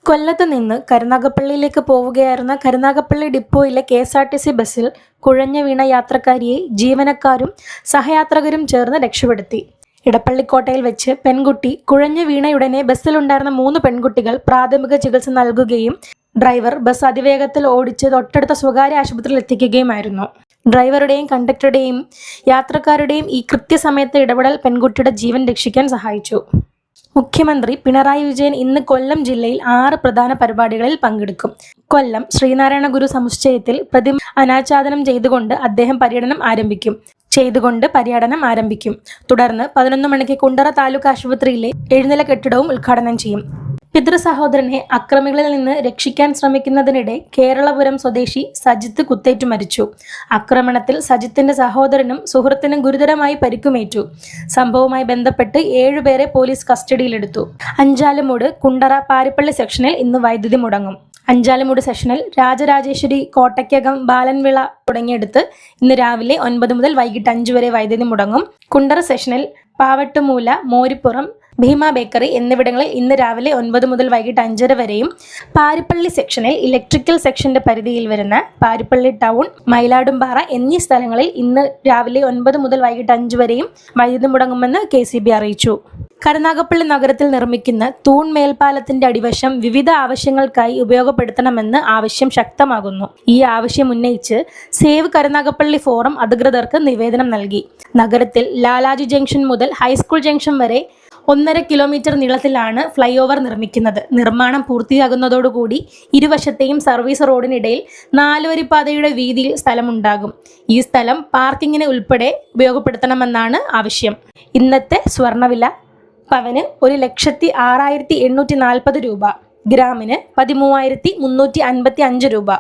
കൊല്ലത്ത് നിന്ന് കരുനാഗപ്പള്ളിയിലേക്ക് പോവുകയായിരുന്ന കരുനാഗപ്പള്ളി ഡിപ്പോയിലെ KSRTC ബസ്സിൽ കുഴഞ്ഞു വീണ യാത്രക്കാരിയെ ജീവനക്കാരും സഹയാത്രികരും ചേർന്ന് രക്ഷപ്പെടുത്തി. ഇടപ്പള്ളിക്കോട്ടയിൽ വെച്ച് പെൺകുട്ടി കുഴഞ്ഞു വീണയുടനെ ബസ്സിലുണ്ടായിരുന്ന 3 പെൺകുട്ടികൾ പ്രാഥമിക ചികിത്സ നൽകുകയും ഡ്രൈവർ ബസ് അതിവേഗത്തിൽ ഓടിച്ച് തൊട്ടടുത്ത സ്വകാര്യ ആശുപത്രിയിൽ എത്തിക്കുകയുമായിരുന്നു. ഡ്രൈവറുടെയും കണ്ടക്ടറുടെയും യാത്രക്കാരുടെയും ഈ കൃത്യസമയത്തെ ഇടപെടൽ പെൺകുട്ടിയുടെ ജീവൻ രക്ഷിക്കാൻ സഹായിച്ചു. മുഖ്യമന്ത്രി പിണറായി വിജയൻ ഇന്ന് കൊല്ലം ജില്ലയിൽ 6 പ്രധാന പരിപാടികളിൽ പങ്കെടുക്കും. കൊല്ലം ശ്രീനാരായണ ഗുരു സമുച്ചയത്തിൽ പ്രതിമ അനാച്ഛാദനം ചെയ്തുകൊണ്ട് അദ്ദേഹം പര്യടനം ആരംഭിക്കും. തുടർന്ന് 11 മണിക്ക് കുണ്ടറ താലൂക്ക് ആശുപത്രിയിലെ എഴുന്നില കെട്ടിടവും ഉദ്ഘാടനം ചെയ്യും. പിതൃസഹോദരനെ അക്രമികളിൽ നിന്ന് രക്ഷിക്കാൻ ശ്രമിക്കുന്നതിനിടെ കേരളപുരം സ്വദേശി സജിത്ത് കുത്തേറ്റു മരിച്ചു. ആക്രമണത്തിൽ സജിത്തിന്റെ സഹോദരനും സുഹൃത്തിനും ഗുരുതരമായി പരിക്കുമേറ്റു. സംഭവവുമായി ബന്ധപ്പെട്ട് 7 പേരെ പോലീസ് കസ്റ്റഡിയിലെടുത്തു. അഞ്ചാലുമൂട്, കുണ്ടറ, പാരിപ്പള്ളി സെക്ഷനിൽ ഇന്ന് വൈദ്യുതി മുടങ്ങും. അഞ്ചാലുമൂട് സെഷനിൽ രാജരാജേശ്വരി, കോട്ടയ്ക്കകം, ബാലൻവിള തുടങ്ങിയിടത്ത് ഇന്ന് രാവിലെ 9 മുതൽ വൈകിട്ട് 5 വരെ വൈദ്യുതി മുടങ്ങും. കുണ്ടറ സെഷനിൽ പാവട്ടുമൂല, മോരിപ്പുറം, ഭീമ ബേക്കറി എന്നിവിടങ്ങളിൽ ഇന്ന് രാവിലെ 9 മുതൽ വൈകിട്ട് 5:30 വരെയും, പാരിപ്പള്ളി സെക്ഷനിൽ ഇലക്ട്രിക്കൽ സെക്ഷന്റെ പരിധിയിൽ വരുന്ന പാരിപ്പള്ളി ടൗൺ, മയിലാടുംപാറ എന്നീ സ്ഥലങ്ങളിൽ ഇന്ന് രാവിലെ 9 മുതൽ വൈകിട്ട് 5 വരെയും വൈദ്യുതി മുടങ്ങുമെന്ന് KCB അറിയിച്ചു. കരുനാഗപ്പള്ളി നഗരത്തിൽ നിർമ്മിക്കുന്ന തൂൺ മേൽപ്പാലത്തിന്റെ അടിവശം വിവിധ ആവശ്യങ്ങൾക്കായി ഉപയോഗപ്പെടുത്തണമെന്ന് ആവശ്യം ശക്തമാകുന്നു. ഈ ആവശ്യം ഉന്നയിച്ച് സേവ് കരുനാഗപ്പള്ളി ഫോറം അധികൃതർക്ക് നിവേദനം നൽകി. നഗരത്തിൽ ലാലാജി ജംഗ്ഷൻ മുതൽ ഹൈസ്കൂൾ ജംഗ്ഷൻ വരെ 1.5 കിലോമീറ്റർ നീളത്തിലാണ് ഫ്ലൈ ഓവർ നിർമ്മിക്കുന്നത്. നിർമ്മാണം പൂർത്തിയാകുന്നതോടുകൂടി ഇരുവശത്തെയും സർവീസ് റോഡിനിടയിൽ 4 വരിപ്പാതയുടെ വീതിയിൽ സ്ഥലമുണ്ടാകും. ഈ സ്ഥലം പാർക്കിങ്ങിന് ഉൾപ്പെടെ ഉപയോഗപ്പെടുത്തണമെന്നാണ് ആവശ്യം. ഇന്നത്തെ സ്വർണ്ണവില പവന് 1,06,840 രൂപ, ഗ്രാമിന് 13,355 രൂപ.